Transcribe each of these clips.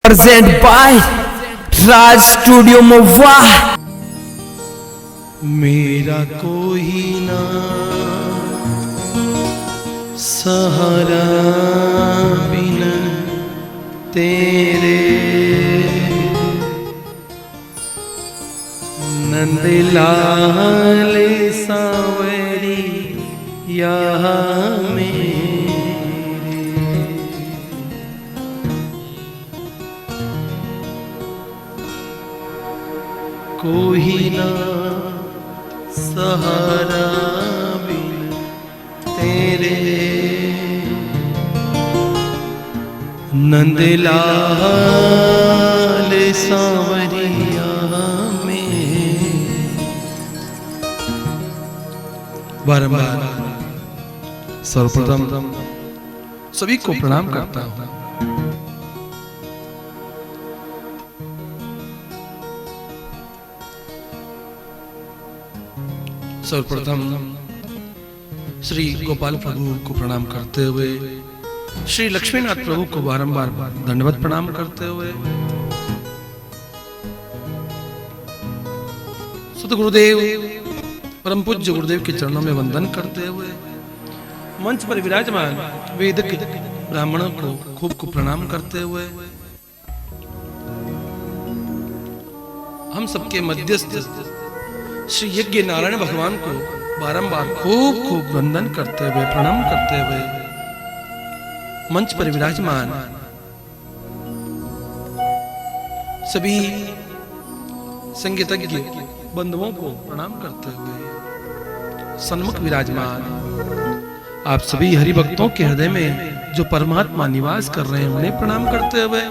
Present by Raj studio मोवा। मेरा कोई ना सहारा बिन तेरे, नंदलाल सांवरी यहाँ मेरे। कोई ना सहारा बिन तेरे, नंदलाल सांवरिया में। बारंबार सर्वप्रथम सभी को प्रणाम करता हूं। सर्वप्रथम श्री गोपाल प्रभु को प्रणाम करते हुए, श्री लक्ष्मीनाथ प्रभु को बारंबार दंडवत प्रणाम करते हुए, सतगुरुदेव परम पूज्य गुरुदेव के चरणों में वंदन करते हुए, मंच पर विराजमान वेदिक ब्राह्मणों को खूब खूब प्रणाम करते हुए, हम सबके मध्यस्थ श्री यज्ञ नारायण भगवान को बारंबार खूब खूब वंदन करते हुए, प्रणाम करते हुए, मंच पर विराजमान सभी संगीतज्ञ बंधुओं को प्रणाम करते हुए, सन्मुख विराजमान आप सभी हरिभक्तों के हृदय में जो परमात्मा निवास कर रहे हैं उन्हें प्रणाम करते हुए,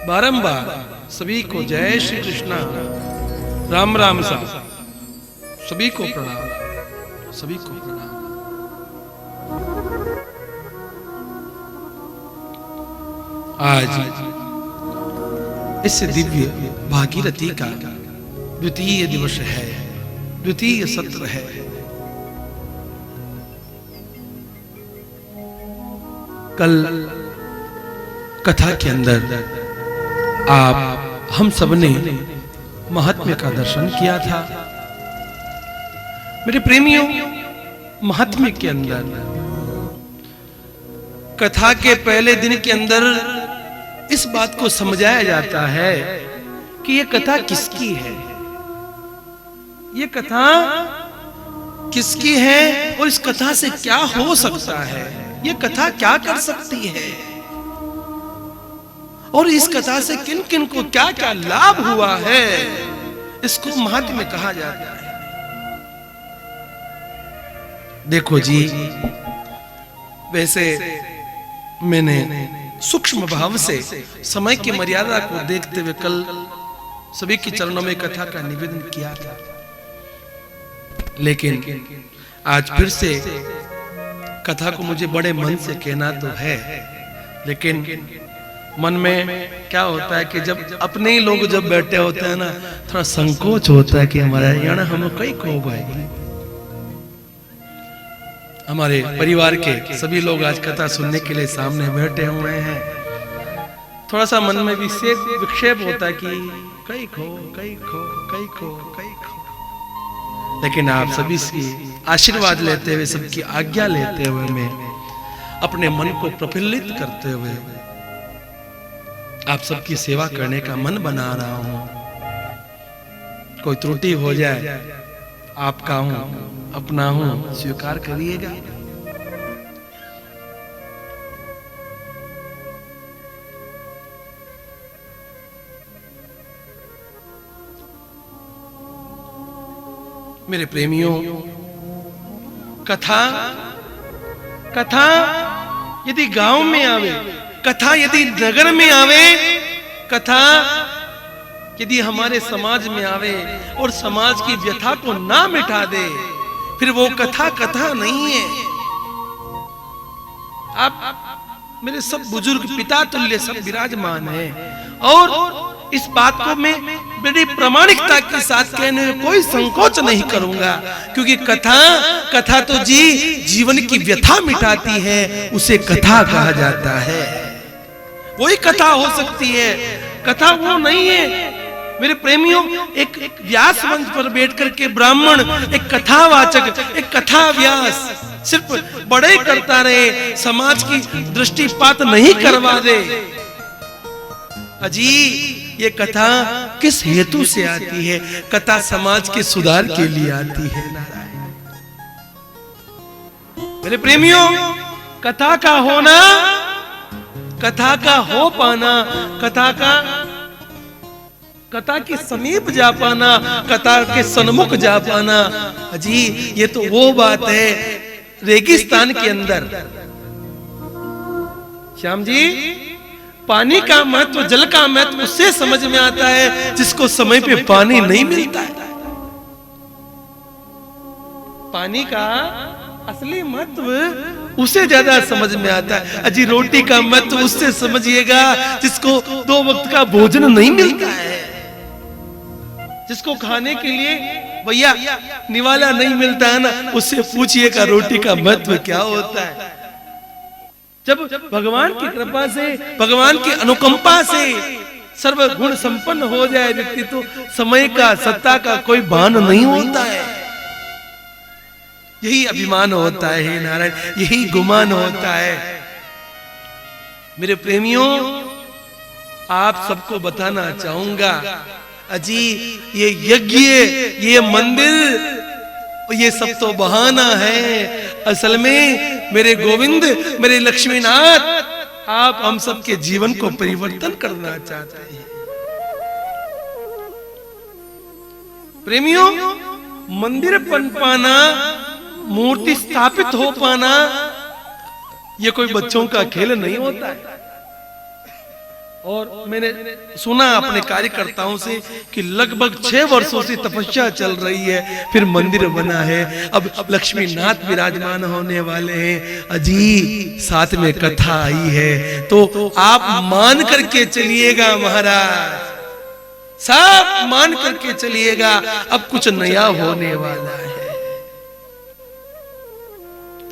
बारंबार सभी को जय श्री कृष्णा राम राम सा सभी को प्रणाम, सभी को प्रणाम। आज इस दिव्य भागीरथी का द्वितीय दिवस है, द्वितीय सत्र है। कल कथा के अंदर आप हम सबने महात्म्य का दर्शन किया था। मेरे प्रेमियों, महात्म्य के अंदर कथा के पहले दिन के अंदर इस बात को समझाया जाता है कि यह कथा किसकी है, यह कथा किसकी है और इस कथा से क्या हो सकता है, यह कथा क्या कर सकती है और इस कथा से किन किन को क्या क्या लाभ हुआ है, इसको महात्म्य कहा जाता है। देखो जी, वैसे मैंने सूक्ष्म भाव से समय की मर्यादा को देखते हुए कल सभी के चरणों में कथा का निवेदन किया था, लेकिन आज फिर से कथा को मुझे बड़े मन से कहना तो है, लेकिन मन में क्या होता है कि जब अपने ही लोग जब बैठे होते हैं ना, थोड़ा संकोच होता है कि हमारे यहाँ हम कई खो गए। हमारे परिवार के सभी लोग आज कथा सुनने के लिए सामने बैठे हुए हैं, थोड़ा सा मन में विक्षेप होता है कि कई खो कई खो कई खो कई खो। लेकिन आप सभी से आशीर्वाद लेते हुए, सबकी आज्ञा लेते हुए, मैं अपने मन को प्रफुल्लित करते हुए आप सबकी सेवा करने का मन बना रहा हूं। कोई त्रुटि हो जाए, आपका हूं, अपना हूं, स्वीकार करिएगा। मेरे प्रेमियों, कथा यदि गांव में आवे, कथा यदि नगर में आवे, कथा यदि हमारे समाज में आवे और समाज की व्यथा को ना मिटा दे, फिर वो कथा कथा नहीं है। आप मेरे सब बुजुर्ग पिता तुल्य सब विराजमान हैं और इस बात को मैं बड़ी प्रामाणिकता के साथ कहने में कोई संकोच नहीं करूंगा, क्योंकि कथा तो जीवन की व्यथा मिटाती है, उसे कथा कहा जाता है। वही कथा हो सकती है, कथा वो नहीं है। मेरे प्रेमियों, एक व्यास मंच पर बैठ करके ब्राह्मण एक कथावाचक, एक कथा व्यास सिर्फ बड़े करता रहे, समाज की दृष्टिपात नहीं करवा दे। अजी ये कथा किस हेतु से आती है? कथा समाज के सुधार के लिए आती है। नारायण। मेरे प्रेमियों, कथा का होना, कथा का हो पाना, कथा के समीप जा पाना, कथा के सन्मुख जा पाना, अजी ये तो वो बात है रेगिस्तान के अंदर। श्याम जी, पानी का महत्व, जल का महत्व उससे समझ में आता है जिसको समय पे पानी नहीं मिलता है। पानी का असली महत्व उसे ज्यादा समझ में आता है। अजी रोटी का महत्व उससे समझिएगा जिसको 2 वक्त का भोजन नहीं मिलता है, जिसको खाने के लिए भैया निवाला नहीं मिलता है ना, उससे पूछिएगा रोटी का महत्व क्या होता है। जब भगवान की कृपा से, भगवान की अनुकंपा से सर्व गुण संपन्न हो जाए व्यक्ति, तो समय का, सत्ता का कोई भान नहीं होता है। यही अभिमान होता है हे नारायण, यही गुमान होता है। मेरे प्रेमियों, आप सबको बताना चाहूंगा, अजी ये यज्ञ, ये मंदिर, ये सब तो बहाना है। असल में मेरे गोविंद, मेरे लक्ष्मीनाथ, आप हम सबके जीवन को परिवर्तन करना चाहते हैं। प्रेमियों, मंदिर बन पाना, मूर्ति स्थापित हो पाना, ये कोई बच्चों का खेल नहीं होता है। और मैंने सुना अपने कार्यकर्ताओं से कि लगभग 6 वर्षों से तपस्या चल रही है, फिर मंदिर बना है, अब लक्ष्मीनाथ विराजमान होने वाले हैं। अजी साथ में कथा आई है, तो आप मान करके चलिएगा महाराज, सब मान करके चलिएगा, अब कुछ नया होने वाला है।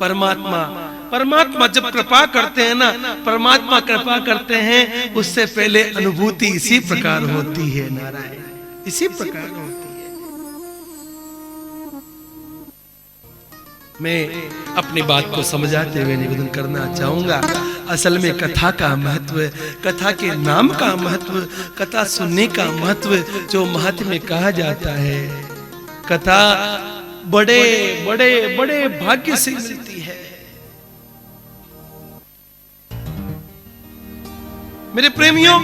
परमात्मा जब कृपा करते हैं ना, परमात्मा कृपा करते हैं, उससे पहले अनुभूति इसी प्रकार होती है नारायण, इसी प्रकार होती है। मैं अपनी बात को समझाते हुए निवेदन करना चाहूंगा, असल में कथा का महत्व, कथा के नाम का महत्व, कथा सुनने का महत्व, जो महत्व में कहा जाता है, कथा बड़े बड़े बड़े भाग्य से मिलती है। मेरे प्रेमियों,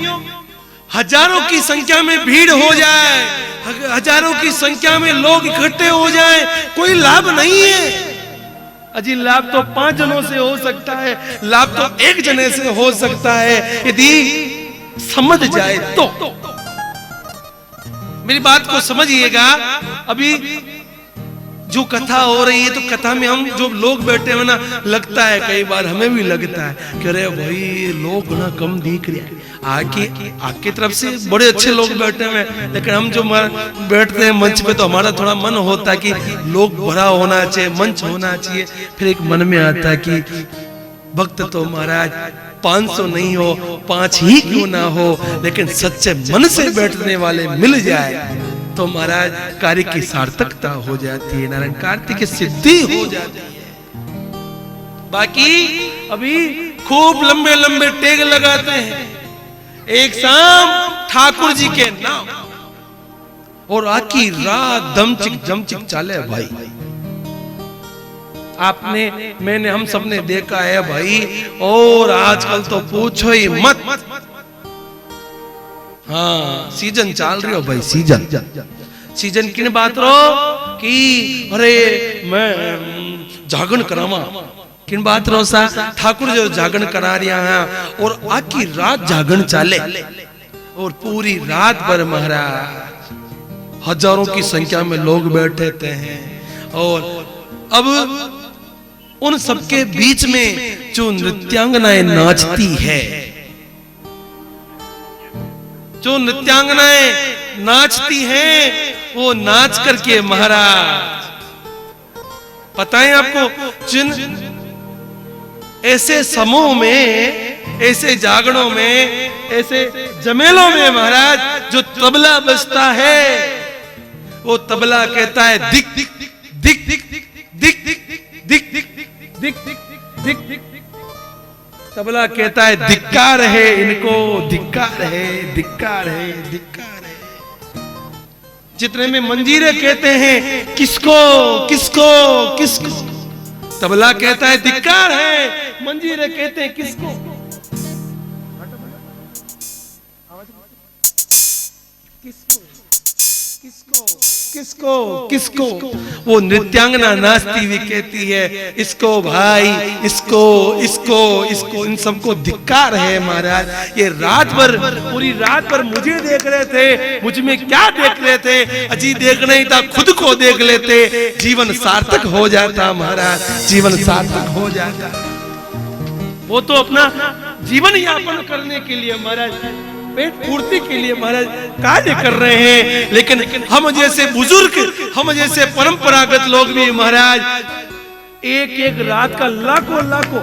हजारों की संख्या में भीड़ हो जाए, हजारों की संख्या में लोग इकट्ठे हो जाए, कोई लाभ नहीं है। अजी लाभ तो 5 जनों से हो सकता है, लाभ तो 1 जने से हो सकता है, यदि समझ जाए तो। मेरी बात को समझिएगा। अभी जो कथा हो रही है, तो कथा में हम जो लोग बैठे हैं ना, लगता है कई बार हमें भी लगता है कि अरे भाई लोग ना कम दिख रहे हैं, आके तरफ से बड़े अच्छे लोग बैठे हुए हैं, लेकिन हम जो बैठते हैं मंच पे, तो हमारा थोड़ा मन होता है कि लोग भरा होना चाहिए, मंच होना चाहिए। फिर एक मन में आता है कि भक्त तो महाराज 500 नहीं हो, 5 ही क्यों ना हो, लेकिन सच्चे मन से बैठने वाले मिल जाए तो महाराज कार्य की सार्थकता हो जाती है, नारायण कार्य की सिद्धि हो जाती है। बाकी अभी खूब लंबे लंबे टेग लगाते हैं, एक शाम ठाकुर जी के नाम, और आकी रात दमचिक जमचिक चाले भाई। मैंने हम सबने देखा है भाई, और आजकल तो पूछो ही मत। हाँ, सीजन चल रही हो भाई, सीजन किन बात रो कि अरे मैं जागरण करावा, किन बात रो सा ठाकुर जो जागरण करा रहा है, और आकी रात जागरण चाले, और पूरी रात भर महाराज हजारों की संख्या में लोग बैठे हैं। और अब उन सबके बीच में जो नृत्यांगनाएं नाचती है, जो नृत्यांगनाएं नाचती हैं, वो नाच करके महाराज, पता है आपको, जिन ऐसे समूह में ऐसे जागरणों में, ऐसे जमेलों में महाराज जो तबला बजता है, वो तबला कहता है दिक दिक दिक दिक दिक दिक दिक दिक दिक। तबला कहता है धिक्कार है इनको, धिक्कार है, धिक्कार है, धिक्कार है। जितने में मंजीरे कहते हैं किसको किसको किसको, तबला कहता है धिक्कार है, मंजीरे कहते हैं किसको। किसको किसको वो नृत्यांगना नाचती हुई कहती है इसको भाई, इसको इसको इसको, इन सबको धिक्कार है महाराज। ये रात भर, पूरी रात भर मुझे देख रहे थे, मुझ में क्या देख रहे थे, अजी देख नहीं था खुद को देख लेते, जीवन सार्थक हो जाता महाराज, जीवन सार्थक हो जाता। वो तो अपना जीवन यापन करने के लिए महाराज, पेट पूर्ति के लिए महाराज कार्य कर रहे हैं, लेकिन हम जैसे बुजुर्ग, हम जैसे परंपरागत लोग भी महाराज एक एक रात का लाखों लाखों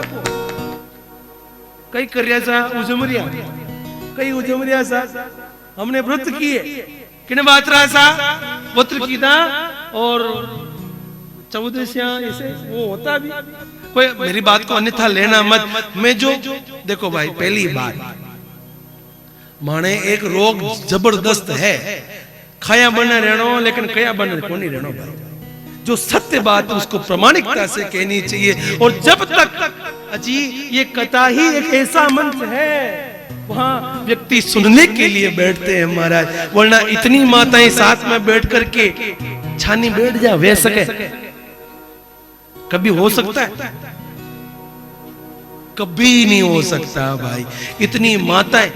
कई कर्यासा उजमरिया, कई उजमरिया सा हमने व्रत किए, किन बात्रा सा व्रत की था, और 14 ऐसे वो होता भी। कोई मेरी बात को अन्यथा लेना मत। मैं जो देखो भाई, पहली बात माने एक रोग जबरदस्त है, खाया बने रहना, लेकिन कया बने को नहीं रहना भाई। जो सत्य बात उसको प्रामाणिकता से कहनी चाहिए। और जब तक अजी ये कथा ही एक ऐसा मंच है, वहां व्यक्ति सुनने के लिए बैठते हैं महाराज, वरना इतनी माताएं साथ में बैठ करके छानी बैठ जा वे सके, कभी हो सकता है? कभी नहीं हो सकता भाई। इतनी माताएं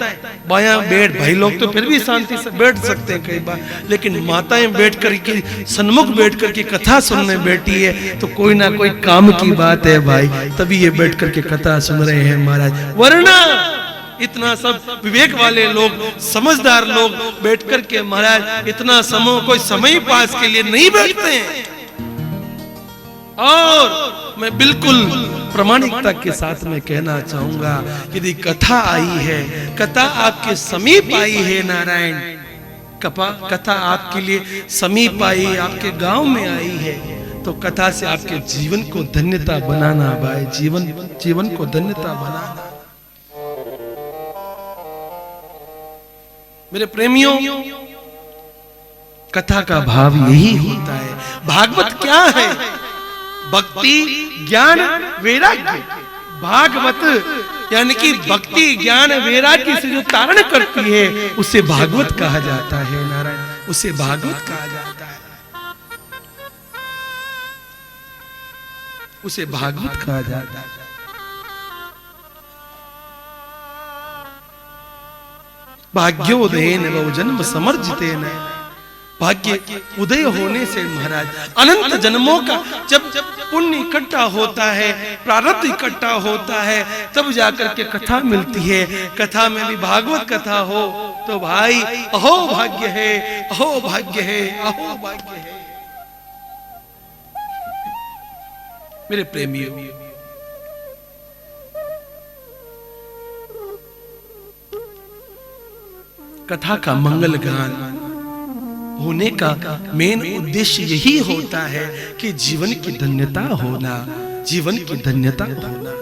बायां बैठ, भाई लोग तो फिर भी शांति से बैठ सकते हैं कई बार, लेकिन माताएं बैठ करके सन्मुख बैठ करके कथा सुनने बैठी है तो कोई ना कोई काम की बात है भाई, तभी ये बैठ करके कथा सुन रहे हैं महाराज। वरना इतना सब विवेक वाले लोग, समझदार लोग बैठ करके महाराज इतना समय, कोई समय पास के लिए नहीं बैठते हैं। और मैं बिल्कुल प्रामाणिकता के साथ में कहना चाहूंगा, यदि कथा आई है, कथा आपके समीप आई है नारायण, कथा आपके लिए समीप आई, आपके गांव में आई है, तो कथा से आपके जीवन को धन्यता बनाना भाई, जीवन को धन्यता बनाना। मेरे प्रेमियों, कथा का भाव यही होता है। भागवत क्या है? भक्ति ज्ञान वैराग्य। भागवत यानी कि भक्ति ज्ञान वैराग्य से जो तारण करती है उसे भागवत कहा जाता है नारायण, उसे भागवत कहा जाता है, उसे भागवत कहा जाता है। भाग्योदयेन बहु जन्म समर्जितेन, भाग्य उदय होने से महाराज अनंत जन्मों का जब पुण्य इकट्ठा होता है, प्रारब्ध इकट्ठा होता है, तब जाकर के कथा मिलती है। कथा में भी भागवत कथा हो तो भाई अहो भाग्य है, अहो भाग्य है, अहो भाग्य है। मेरे प्रेमियों, कथा का मंगल गान होने का मेन उद्देश्य यही होता है कि जीवन की धन्यता होना, जीवन की धन्यता होना।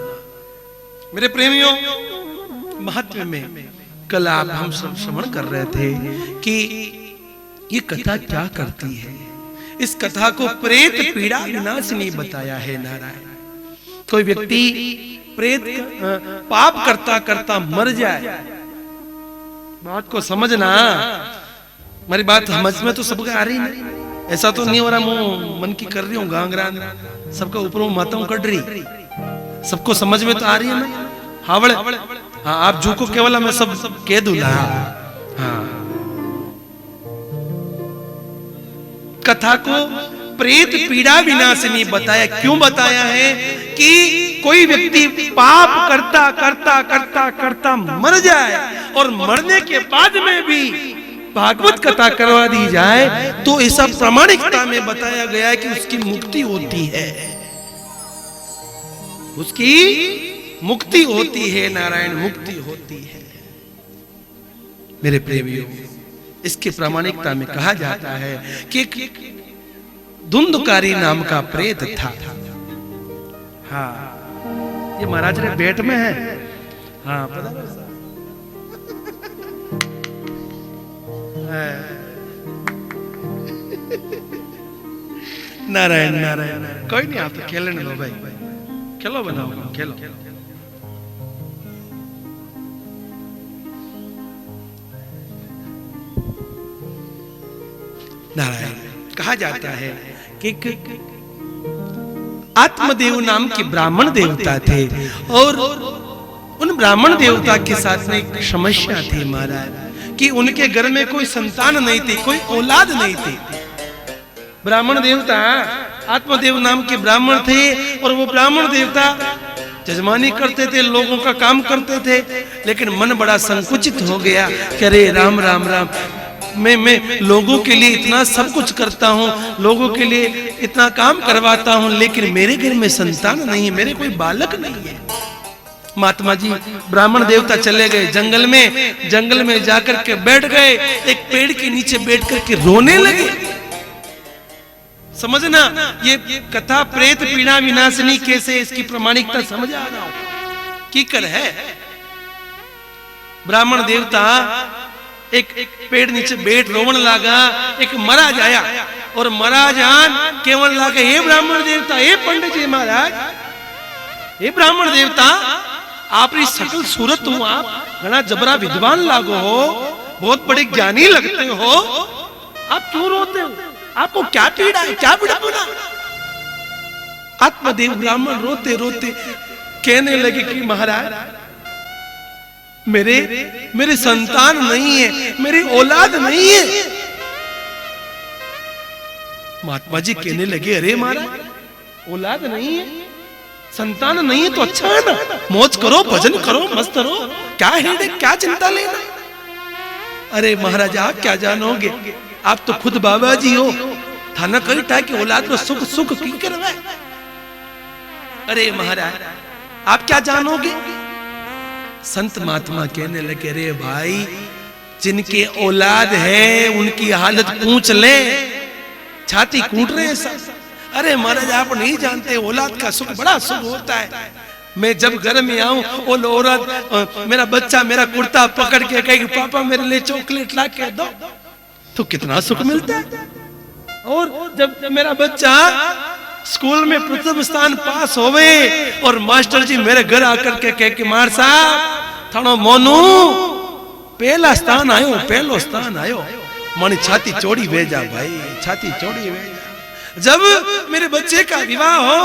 मेरे प्रेमियों, महत्व में कल आप हम सब श्रवण कर रहे थे कि ये कथा क्या करती है। इस कथा को प्रेत पीड़ा विनाशिनी बताया है नारायण। कोई व्यक्ति प्रेत पाप करता करता मर जाए, बात को समझना, हमारी बात समझ में तो सबका आ रही नहीं, ऐसा तो नहीं हो रहा मुंह मन की कर रही हूँ, गांगरा सबका ऊपर माताओं कट रही, सबको समझ में तो आ रही है ना। हावड़ हाँ, आप जो को केवल मैं सब कह दूंगा। हाँ, कथा को प्रेत पीड़ा विनाशिनी बताया। क्यों बताया है? कि कोई व्यक्ति पाप करता करता करता करता मर जाए और मरने के बाद में भी भागवत कथा करवा दी जाए तो ऐसा प्रामाणिकता में बताया गया है कि उसकी मुक्ति होती है, उसकी मुक्ति होती है, नारायण मुक्ति होती है। मेरे प्रेमियों, इसकी प्रामाणिकता में कहा जाता है कि एक धुंधकारी नाम का प्रेत था। हाँ, ये महाराज रे बेट में है। हाँ, पता है। नारायण नारायण, कोई नहीं, आप तो खेलने लो भाई, खेलो, बनाओ, खेलो। नारायण, कहा जाता है कि आत्मदेव नाम के ब्राह्मण देवता थे और उन ब्राह्मण देवता के साथ में एक समस्या थी महाराज कि उनके घर में कोई संतान नहीं थी, कोई औलाद नहीं थी। ब्राह्मण देवता आत्मदेव नाम के ब्राह्मण थे और वो ब्राह्मण देवता जजमानी करते थे, लोगों का काम करते थे, लेकिन मन बड़ा संकुचित हो गया कि अरे राम राम राम, मैं लोगों के लिए इतना सब कुछ करता हूँ, लोगों के लिए इतना काम करवाता हूँ, लेकिन मेरे घर में संतान नहीं है, मेरे कोई बालक नहीं है। महात्मा जी ब्राह्मण देवता चले गए जंगल में जाकर के बैठ गए, एक पेड़ के नीचे बैठ करके रोने लगे। समझना, ये कथा प्रेत पीड़ा विनाशिनी कैसे, इसकी प्रामाणिकता समझ आ रहा हो की कर है। ब्राह्मण देवता एक पेड़ नीचे बैठ रोवन लगा। एक महाराज आया और महाराज केवल लगे, हे ब्राह्मण देवता, हे पंडित जी महाराज, हे ब्राह्मण देवता, आपकी सकल सूरत हो, आप घना जबरा विद्वान लागो हो, बहुत बड़े ज्ञानी लगते हो, आप क्यों रोते हो? आपको क्या पीड़ा है, क्या पीड़ा? आत्मदेव ब्राह्मण रोते रोते कहने लगे कि महाराज, मेरे संतान नहीं है, मेरी औलाद नहीं है। महात्मा जी कहने लगे, अरे महाराज औलाद नहीं है, संतान नहीं है तो अच्छा है ना, मौज करो, भजन करो, मस्त रहो, क्या हेडेक, क्या चिंता लेना। अरे महाराज आप क्या जानोगे, आप तो खुद बाबा जी हो, थाना कही था कि औलाद को सुख सुख की करवाए। अरे महाराज आप क्या जानोगे। संत महात्मा कहने लगे, अरे भाई जिनके औलाद है उनकी हालत पूछ ले, छाती कूट रहे हैं सब। अरे महाराज आप नहीं जानते, औलाद का सुख बड़ा सुख होता है। मैं जब घर में आऊं, वो औरत मेरा बच्चा मेरा कुर्ता पकड़ के कहेगी, पापा मेरे लिए चॉकलेट ला के दो, तो कितना सुख मिलता है। और जब मेरा बच्चा स्कूल में प्रथम स्थान पास होवे और मास्टर जी मेरे घर आकर के कहे कि मार साहब थानो मोनू पहला स्थान आयो, मानी छाती चौड़ी भेजा भाई, छाती चौड़ी भेजा। जब मेरे बच्चे का विवाह हो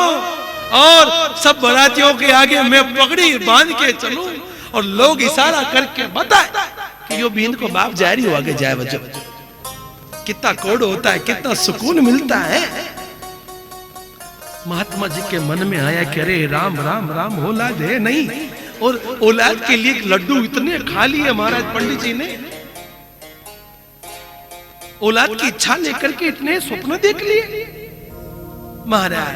और सब बारातियों के आगे मैं पगड़ी बांध के चलूं और लोग इशारा करके बताए कि यो बींद को बाप जारी हो आगे जाए, बच्चों कितना कोड होता है, कितना सुकून मिलता है। महात्मा जी के मन में आया कि अरे राम राम राम, औलाद है नहीं, और औलाद के लिए लड्डू इतने खा लिए महाराज पंडित जी ने, औलाद की इच्छा लेकर के इतने स्वप्न देख लिए। महाराज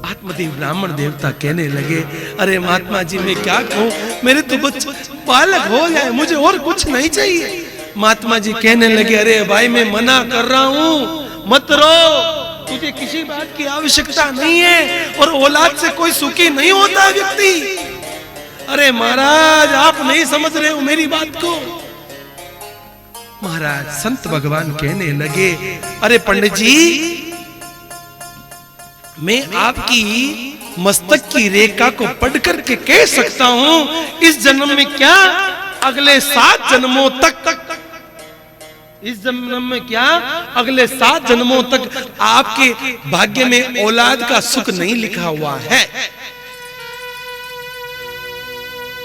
आत्मदेव ब्राह्मण देवता कहने लगे, अरे महात्मा जी मैं क्या कहूं, मेरे तो बच्चे बालक हो जाए, मुझे और कुछ नहीं चाहिए। महात्मा जी कहने लगे, अरे भाई मैं मना कर रहा हूं, मत रो, तुझे किसी बात की आवश्यकता नहीं है और औलाद से कोई सुखी नहीं होता व्यक्ति। अरे महाराज आप नहीं समझ रहे हो मेरी बात को। महाराज संत भगवान कहने लगे, अरे पंडित जी मैं आपकी मस्तक की रेखा को पढ़ करके कह सकता हूं, इस जन्म में क्या अगले 7 जन्मों तक, इस जन्म में क्या अगले 7 जन्मों तक आपके भाग्य में औलाद का सुख नहीं लिखा हुआ है।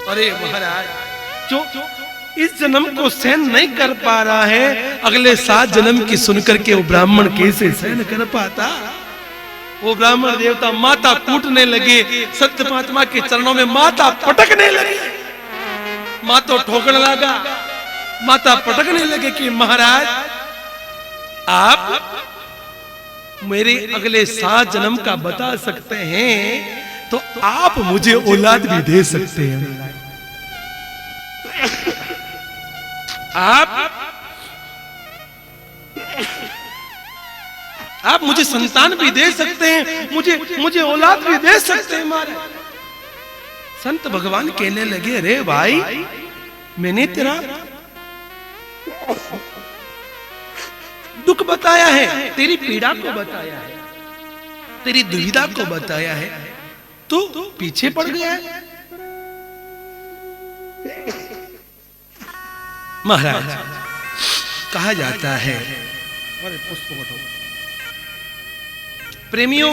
अरे महाराज जो इस जन्म को सहन नहीं कर पा रहा है, अगले 7 जन्म की सुनकर के वो ब्राह्मण कैसे सहन कर पाता। वो ब्राह्मण देवता माता कूटने लगे, सत्य महात्मा के चरणों में माता पटकने लगे, माता ठोकने लगा, माता पटकने लगे कि महाराज आप मेरे अगले 7 जन्म का बता सकते हैं तो आप मुझे औलाद भी दे सकते हैं। आप मुझे संतान भी दे सकते हैं, मुझे औलाद भी दे सकते हैं महाराज। संत भगवान कहने लगे, अरे भाई, मैंने तेरा दुख बताया है, तेरी पीड़ा को बताया है, तेरी दुविधा को बताया है, तू पीछे पड़ गया है। महाराज, कहा जाता है, प्रेमियों,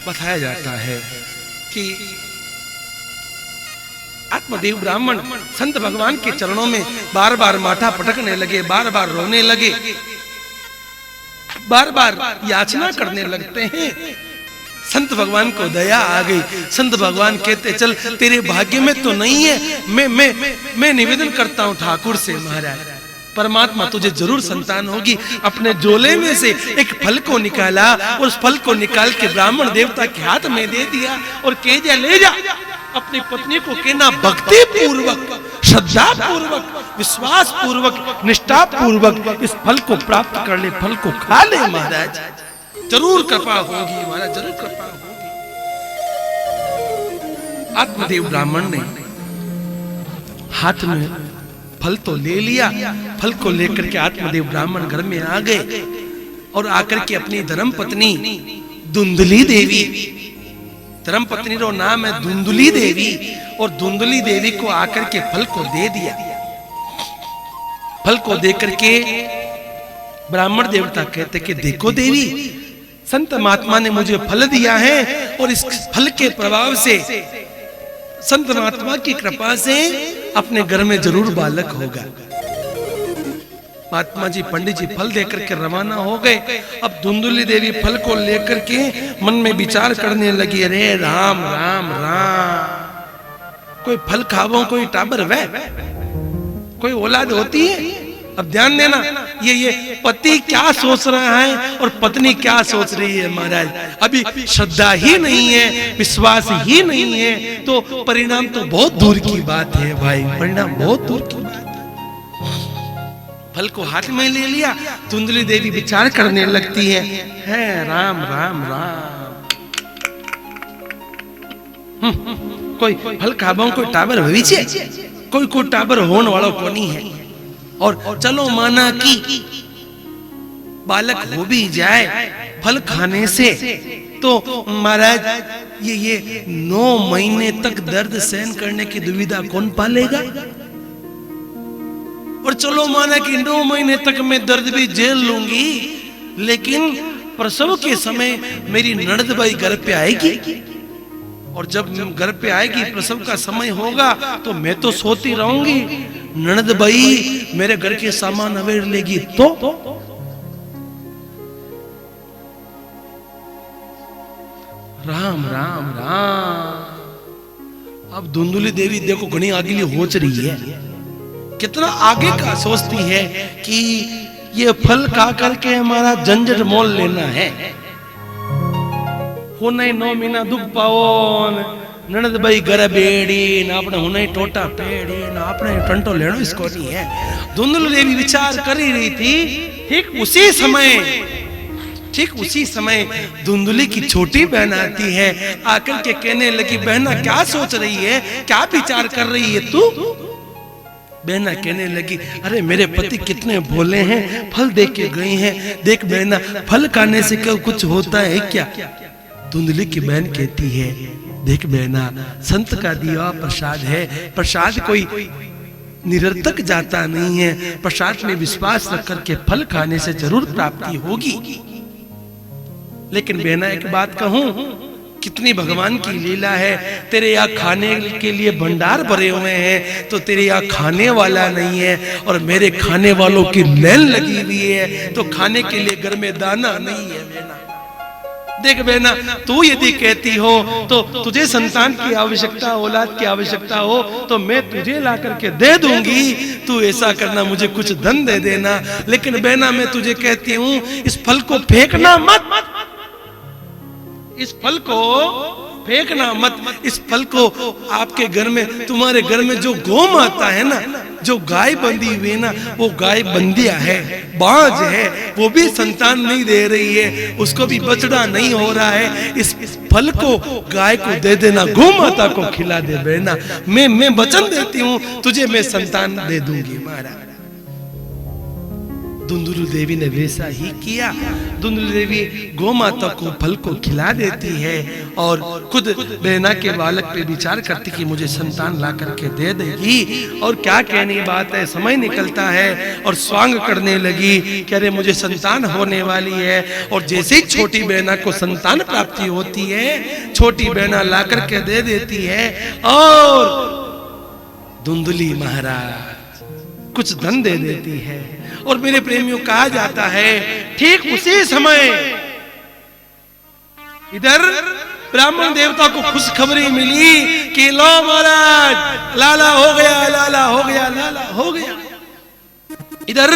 बताया जाता है कि आत्मदेव ब्राह्मण संत भगवान के चरणों में बार बार माथा पटकने लगे, बार बार रोने लगे, बार बार याचना करने लगते हैं। संत भगवान को दया आ गई। संत भगवान कहते, चल तेरे भाग्य में तो नहीं है, मैं निवेदन करता हूं ठाकुर से, महाराज परमात्मा तुझे जरूर संतान होगी। अपने झोले में से एक फल को निकाला और उस फल को निकाल के ब्राह्मण देवता के हाथ में दे दिया और कह दिया, ले जा। अपनी पत्नी को कहना, भक्ति पूर्वक, श्रद्धा पूर्वक, विश्वास पूर्वक, निष्ठा पूर्वक इस फल को प्राप्त कर ले, फल को खा ले महाराज, जरूर कृपा होगी महाराज, जरूर कृपा होगी। आत्मदेव ब्राह्मण ने हाथ में फल तो ले लिया। फल को लेकर के आत्मदेव ब्राह्मण घर में आ गए और आकर के अपनी धर्म पत्नी धुंधली देवी, धर्म पत्नी का नाम है धुंधली देवी, और धुंधली देवी को आकर के फल को दे दिया। फल को देकर के ब्राह्मण देवता कहते कि देखो देवी, संत महात्मा ने मुझे फल दिया है और इस फल के प्रभाव से, संत महात्मा की कृपा से अपने घर में जरूर बालक होगा। महात्मा जी, पंडित जी फल देकर के रवाना हो गए। अब धुंधली देवी फल को लेकर के मन में विचार करने लगी, अरे राम राम राम, कोई फल खावो, कोई टाबर वह, कोई औलाद होती है। अब ध्यान देना, ये पति क्या सोच रहा है और पत्नी क्या सोच रही है महाराज। अभी श्रद्धा ही नहीं है, विश्वास ही नहीं है, तो परिणाम तो बहुत दूर की बात है भाई, परिणाम बहुत दूर की बात है। फल को हाथ में ले लिया, धुंधली देवी विचार करने लगती है राम राम राम, कोई फल खाबो, कोई टाबर भविष्य, कोई टाबर होने वाला कोनी है। और चलो माना कि बालक हो भी जाए फल खाने से, तो महाराज ये 9 महीने तक दर्द सहन करने की दुविधा कौन पालेगा। और चलो माना कि 9 महीने तक मैं दर्द भी झेल लूंगी, लेकिन प्रसव के समय मेरी ननदबाई घर पे आएगी, और जब घर पे आएगी, प्रसव का समय होगा, तो मैं तो सोती रहूंगी, ननदबाई मेरे घर के सामान अवेड़ लेगी, तो राम राम राम। अब धुंधली देवी देखो घनी आगे होच रही है, कितना आगे का सोचती है कि ये फल खा करके हमारा झंझट मोल लेना है, हुने 9 महीना दुख पाओ, ननद भाई घर बेड़ी ना, अपने हुने टोटा पेड़ी ना, अपने टंटो लेनो इसको नहीं है। धुंधली देवी विचार कर ही रही थी। ठीक उसी समय धुंधली की छोटी बहन आती है, आकर के कहने लगी, बहना क्या सोच रही है, क्या विचार कर रही है तू। बहना कहने लगी, अरे मेरे पति कितने भोले हैं, फल दे के गए हैं, देख बहना फल खाने से क्या कुछ होता है क्या। धुंधली की बहन कहती है, देख बहना, संत का दिया प्रसाद है, प्रसाद कोई निरर्थक जाता नहीं है, प्रसाद में विश्वास रख करके फल खाने से जरूर प्राप्ति होगी। लेकिन बहना एक बात कहूं, कितनी भगवान की लीला है, तेरे यहाँ खाने के लिए भंडार भरे हुए हैं, तो तेरे यहाँ खाने वाला नहीं है, और मेरे खाने वालों की लाइन लगी हुई है, तो खाने के लिए घर में दाना नहीं है। बहना देख बहना, तू यदि कहती हो तो तुझे संतान की आवश्यकता, औलाद की आवश्यकता हो, तो मैं तुझे ला करके दे दूंगी, तू ऐसा करना, मुझे कुछ धन दे देना। लेकिन बहना मैं तुझे कहती हूँ, इस फल को फेंकना मत, इस फल को फेंकना मत। इस फल को आपके घर में, तुम्हारे घर में जो गौ माता है ना, जो गाय बंधी हुई है ना, वो गाय बंदिया है, बाज है, वो भी संतान नहीं दे रही है, उसको भी बछड़ा नहीं हो रहा है। इस फल को गाय को दे देना, गौ माता को खिला दे बेना। मैं वचन देती हूँ तुझे मैं संतान दे दूंगी। महाराज धुंधुलू देवी ने वैसा ही किया। धुंधुलू देवी गौ माता को फल को खिला देती है और खुद बहना के बालक पे विचार करती कि मुझे संतान ला करके दे देगी। और क्या कहनी बात है, समय निकलता है और स्वांग करने लगी कि अरे मुझे संतान होने वाली है। और जैसे ही छोटी बहना को संतान प्राप्ति होती है, छोटी बहना ला करके दे देती है और धुंधुली महाराज कुछ धन दे देती है। और मेरे प्रेमियों, कहा जाता है ठीक उसी समय इधर ब्राह्मण देवता को खुशखबरी मिली कि लो महाराज लाला हो गया, लाला हो गया, लाला हो गया। इधर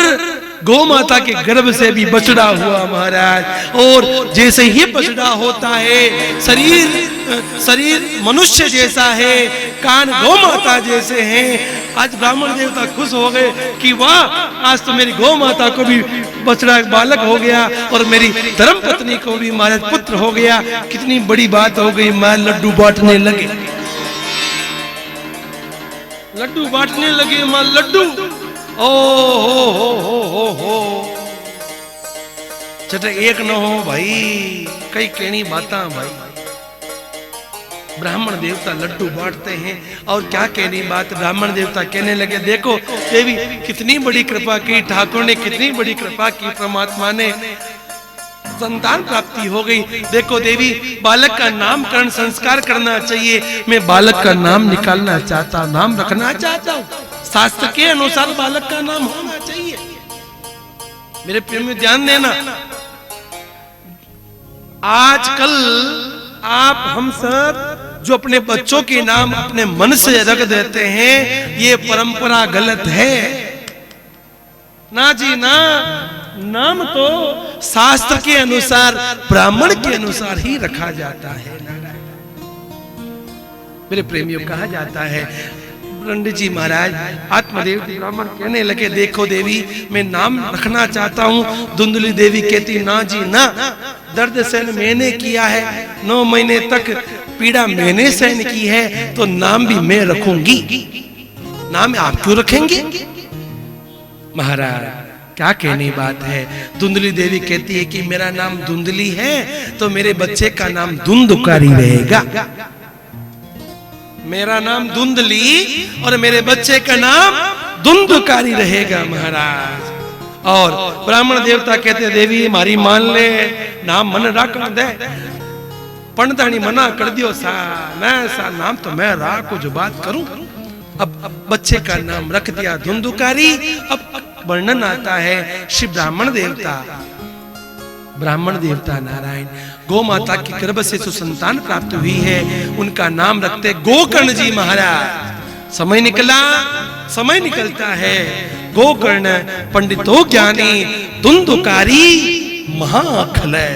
गौ माता के गर्भ से भी बछड़ा हुआ महाराज। और जैसे ही बछड़ा होता है, शरीर मनुष्य जैसा है, कान गौ माता जैसे हैं। आज ब्राह्मण देवता खुश हो गए कि वाह, आज तो मेरी गौ माता को भी बछड़ा बालक हो गया और मेरी धर्म पत्नी को भी महाराज पुत्र हो गया। कितनी बड़ी बात हो गई। मां लड्डू बांटने लगे, लड्डू बांटने लगे मां लड्डू। ओ हो चटे एक न हो भाई, कई कहनी बाता भाई। ब्राह्मण देवता लड्डू बांटते हैं और क्या कहनी बात, ब्राह्मण देवता कहने लगे देखो देवी कितनी बड़ी कृपा की, ठाकुर ने कितनी बड़ी कृपा की, परमात्मा ने संतान प्राप्ति हो गई। देखो देवी, बालक का नामकरण संस्कार करना चाहिए। मैं बालक का नाम निकालना चाहता, नाम रखना चाहता हूँ। शास्त्र के अनुसार बालक का नाम होना चाहिए। मेरे प्रेम में ध्यान देना, आजकल आप हम सब जो अपने बच्चों के नाम अपने मन से रख देते हैं, ये परंपरा गलत है। ना जी ना, नाम तो शास्त्र के अनुसार, ब्राह्मण के अनुसार ही रखा जाता है। मेरे प्रेमियों, कहा जाता है पंडित जी महाराज आत्मदेव ब्राह्मण कहने लगे देखो देवी, मैं नाम रखना चाहता हूँ। धुंधुली देवी कहती ना जी ना, दर्द सहन मैंने किया है, 9 महीने तक पीड़ा मैंने सहन की है, तो नाम भी मैं रखूंगी। नाम आप क्यों रखेंगे? महाराज क्या कहनी बात है। धुंधली देवी कहती है कि मेरा नाम धुंधली है तो मेरे बच्चे का नाम धुंधुकारी रहेगा। मेरा नाम धुंधली और मेरे बच्चे का नाम धुंधुकारी रहेगा महाराज। और ब्राह्मण देवता कहते देवी मारी मान ले, नाम मन रख दे। पंडितानी मना कर दियो सा, मैं सा नाम तो मैं राखू जो बात करूं। अब बच्चे का नाम रख दिया धुंधुकारी। अब वर्णन आता है श्री ब्राह्मण देवता नारायण गौ माता की गर्भ से जो संतान प्राप्त हुई है, उनका नाम रखते गोकर्ण जी महाराज। समय निकलता है। गोकर्ण पंडितो ज्ञानी धुंधुकारी महाखलय।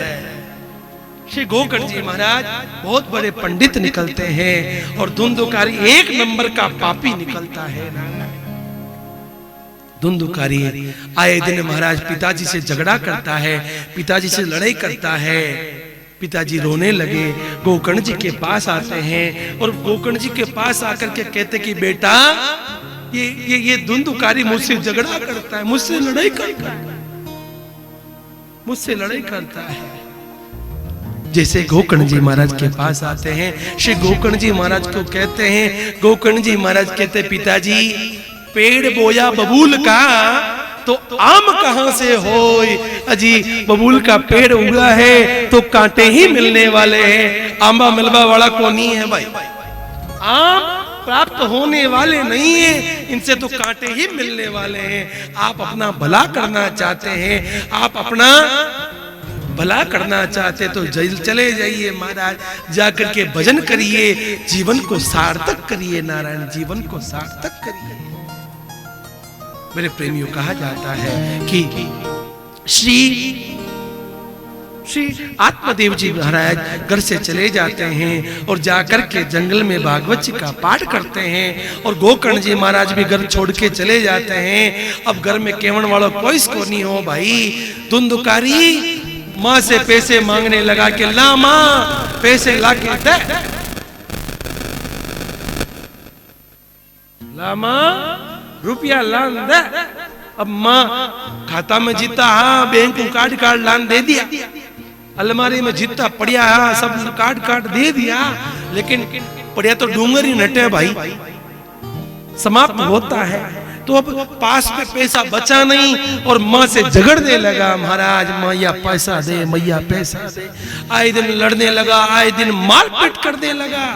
श्री गोकर्ण जी महाराज बहुत बड़े पंडित निकलते हैं और धुंधुकारी 1 नंबर का पापी निकलता है। धुंधुकारी आए दिन महाराज पिताजी से झगड़ा करता है, पिताजी से लड़ाई करता है। पिताजी रोने लगे, गोकर्ण जी के पास आते हैं और गोकर्ण जी के पास आकर के कहते कि बेटा ये धुंधुकारी मुझसे झगड़ा करता है, मुझसे लड़ाई करता है। जैसे गोकर्ण जी महाराज के पास आते हैं, श्री गोकर्ण जी महाराज को कहते हैं, गोकर्ण जी महाराज कहते पिताजी पेड़ बोया बबूल का तो आम कहां से होए। अजी बबूल का पेड़ उगा है तो कांटे ही मिलने वाले हैं, आंबा मिलवा वाला को नहीं है भाई। आम प्राप्त होने वाले नहीं है, इनसे तो कांटे ही मिलने वाले हैं। आप अपना भला करना चाहते हैं, आप अपना भला करना चाहते तो चले जाइए महाराज, जाकर के भजन करिए, जीवन को सार्थक करिए। नारायण जीवन को सार्थक करिए। मेरे प्रेमियों, कहा जाता है कि श्री आत्मदेव जी महाराज घर से चले जाते हैं और जाकर के जंगल में भागवत जी का पाठ करते हैं और गोकर्ण जी महाराज भी घर छोड़ के चले जाते हैं। अब घर में केवण वालों कोई को नहीं हो भाई। धुंधुकारी माँ से पैसे मांगने लगा के ला माँ पैसे ला के दे, ला माँ रुपया लान दे। अब माँ खाता में जीता हाँ बैंक को कार्ड लान दे दिया, अलमारी में जीता पड़िया हाँ सब कार्ड दे दिया, लेकिन पड़िया तो डूंगर ही नटे भाई, समाप्त होता है। तो अब पास में पैसा बचा नहीं और माँ से झगड़ने लगा, महाराज मैया पैसा दे, मैया पैसा दे। आए दिन लड़ने लगा, आए दिन मारपीट करने लगा।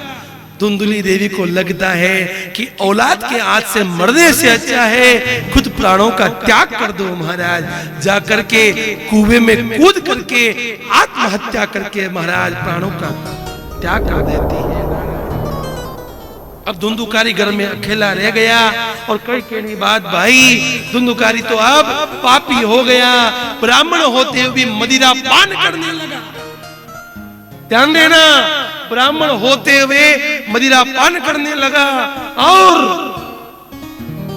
धुंधुली देवी को लगता है कि औलाद के हाथ से मरने से अच्छा है खुद प्राणों का त्याग कर दो महाराज। जाकर के कुएं में कूद करके आत्महत्या करके महाराज प्राणों का त्याग कर देती है। अब धुंधुकारी घर में अकेला रह गया और कई कहनी बात भाई, धुंधुकारी तो अब पापी हो गया, ब्राह्मण होते हुए भी मदिरा पान करने लगा। ध्यान देना, ब्राह्मण होते हुए मदिरा पान करने लगा और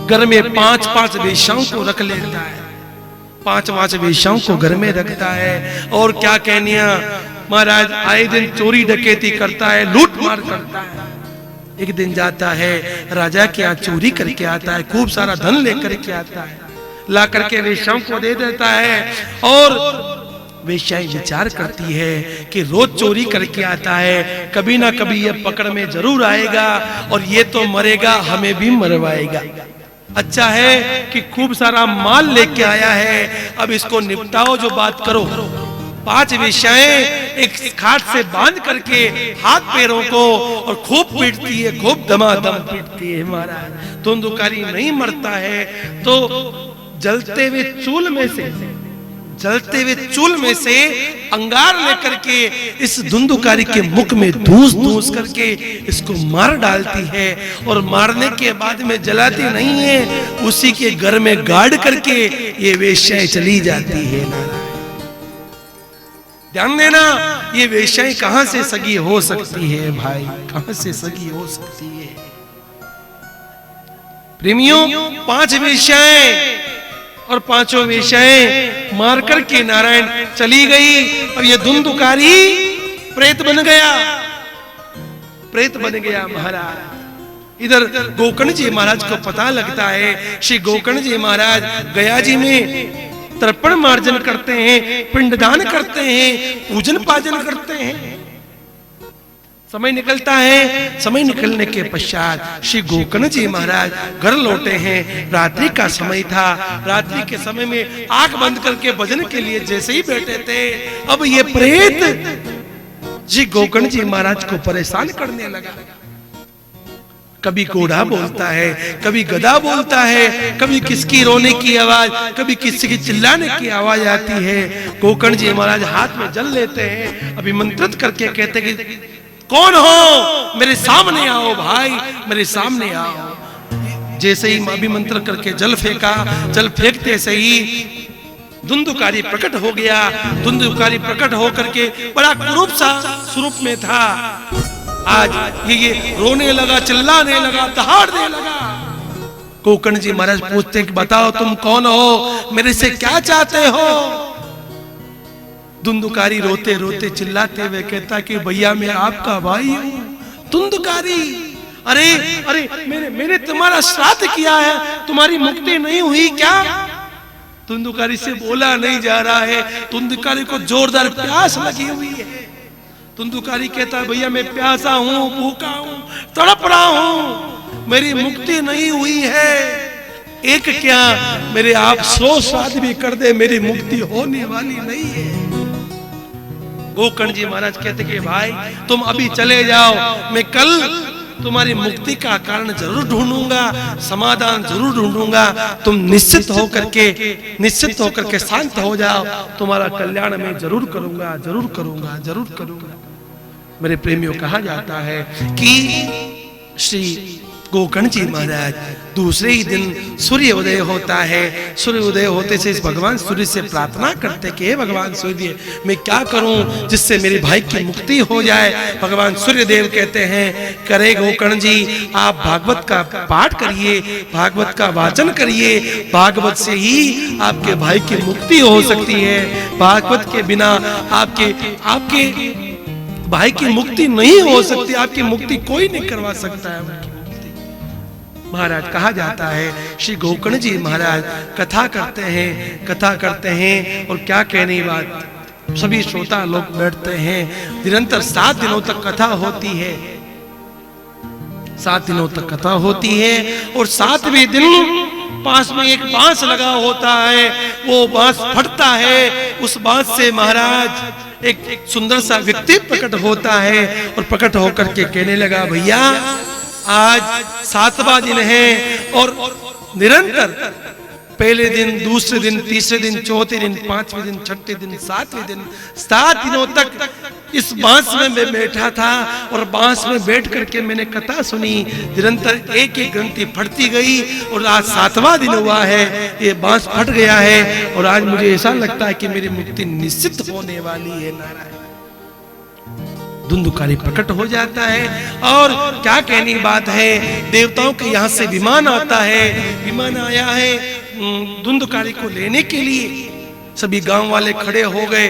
घर में 5-5 वेश्याओं को रख लेता है, 5-5 वेश्याओं को घर में रखता है। और क्या कहनिया महाराज, आए दिन चोरी डकैती करता है, लूट मार करता है। एक दिन जाता है राजा के यहाँ चोरी करके आता है, खूब सारा धन लेकर के आता है, ला करके वेश्याओं को दे देता है। और वेश्याएं विचार करती है कि रोज चोरी करके आता है, कभी ना कभी ये पकड़ में जरूर आएगा और ये तो मरेगा, हमें भी मरवाएगा। अच्छा है कि खूब सारा माल लेके आया है, अब इसको निपटाओ, जो बात करो। 5 वेश्याएं एक खाट से बांध करके हाथ पैरों को और खूब पीटती है, खूब दमादम पीटती है महाराज। धुंधुकारी नहीं मरता है तो जलते हुए चूल में से अंगार लेकर के इस धुंधुकारी के मुख में धूस करके इसको मार डालती है। और मारने के बाद में जलाती नहीं है, उसी के घर में गाड़ करके ये वेश्याएं चली जाती है। ध्यान देना, ये वेश्याएं कहां से सगी हो सकती है भाई, कहां से सगी हो सकती है। प्रेमियों, 5 वेश्याएं और 5 वेश्याएं मार करके नारायण चली गई। अब ये धुंधुकारी प्रेत बन गया महाराज। इधर गोकर्ण जी महाराज को पता लगता है, श्री गोकर्ण जी महाराज गया जी में तर्पण मार्जन करते हैं, पिंडदान करते हैं, पूजन पाजन करते हैं। समय निकलता है, समय निकलने के पश्चात श्री गोकर्ण जी महाराज घर लौटे हैं। रात्रि का समय था, रात्रि के समय में आंख बंद करके भजन के लिए जैसे ही बैठे थे, अब ये प्रेत श्री गोकर्ण जी महाराज को परेशान करने लगा। कभी घोड़ा बोलता है, कभी गधा बोलता है, कभी किसकी रोने की आवाज, कभी किसी की चिल्लाने की आवाज आती है। गोकर्ण जी महाराज हाथ में जल लेते हैं, अभिमंत्रित करके कहते कि कौन हो, मेरे सामने आओ भाई, मेरे सामने आओ। जैसे ही अभिमंत्रण करके जल फेंका, जल फेंकते से ही धुंधुकारी प्रकट हो गया। धुंधुकारी प्रकट होकर के बड़ा कुरूप सा स्वरूप में था। आज ये रोने लगा, चिल्लाने लगा, दहाड़ने लगा। गोकर्ण जी महाराज पूछते कि बताओ तुम कौन हो, मेरे से क्या चाहते हो। धुंधुकारी रोते रोते चिल्लाते हुए कहता कि भैया मैं आपका भाई हूँ। धुंधुकारी, अरे अरे मैंने तुम्हारा श्राद्ध किया है, तुम्हारी मुक्ति नहीं हुई क्या। धुंधुकारी से बोला नहीं जा रहा है। धुंधुकारी को जोरदार प्यास लगी हुई है। धुंधुकारी कहता है भैया मैं प्यासा हूँ, भूखा हूँ, तड़प रहा हूँ, मेरी मुक्ति नहीं हुई है। एक क्या, मेरे आप 100 श्राद्ध भी कर दे, मेरी मुक्ति होने वाली नहीं है। गोकर्ण जी महाराज कहते कि भाई तुम अभी चले जाओ, मैं कल तुम्हारी मुक्ति का कारण जरूर ढूंढूंगा, समाधान जरूर ढूंढूंगा। तुम निश्चित होकर के शांत हो जाओ, तुम्हारा कल्याण मैं जरूर करूंगा, जरूर करूंगा, जरूर करूंगा। मेरे प्रेमियों, कहा जाता है कि श्री गोकर्ण जी महाराज दूसरे ही दिन सूर्य उदय होता है। सूर्य उदय होते से इस भगवान सूर्य से प्रार्थना करते कि हे भगवान सूर्य, मैं क्या करूं जिससे मेरे भाई की मुक्ति हो जाए। भगवान सूर्य देव कहते हैं, करे गोकर्ण जी, आप भागवत का पाठ करिए, भागवत का वाचन करिए, भागवत से ही आपके भाई की मुक्ति हो सकती है। भागवत के बिना आपके भाई की मुक्ति नहीं हो सकती, आपकी मुक्ति कोई नहीं करवा सकता है उनकी मुक्ति। महाराज कहा जाता है श्री गोकर्ण जी महाराज कथा करते हैं और क्या कहने बात, सभी श्रोता लोग बैठते हैं। निरंतर 7 दिनों तक कथा होती है, 7 दिनों तक कथा होती है। और 7वें दिन पास में एक बांस लगा होता है, वो बांस फटता है, उस बांस से महाराज एक सुंदर सा व्यक्ति प्रकट होता है और प्रकट होकर के कहने लगा, भैया आज 7वां दिन है और निरंतर पहले दिन, दूसरे दिन, तीसरे दिन, चौथे दिन, 5वें दिन, 6ठे दिन, 7वें दिन, 7 दिनों तक इस बांस में मैं बैठा था और बांस में बैठ करके मैंने कथा सुनी। निरंतर एक एक ग्रंथि फटती गई और आज 7वां दिन हुआ है, ये बांस फट गया है और आज मुझे ऐसा लगता है कि मेरी मुक्ति निश्चित होने वाली है। नारायण धुंधुकारी प्रकट हो जाता है और क्या कहनी बात है, देवताओं के यहाँ से विमान आता है, विमान आया है धुंधुकारी को लेने के लिए। सभी गांव वाले खड़े हो गए,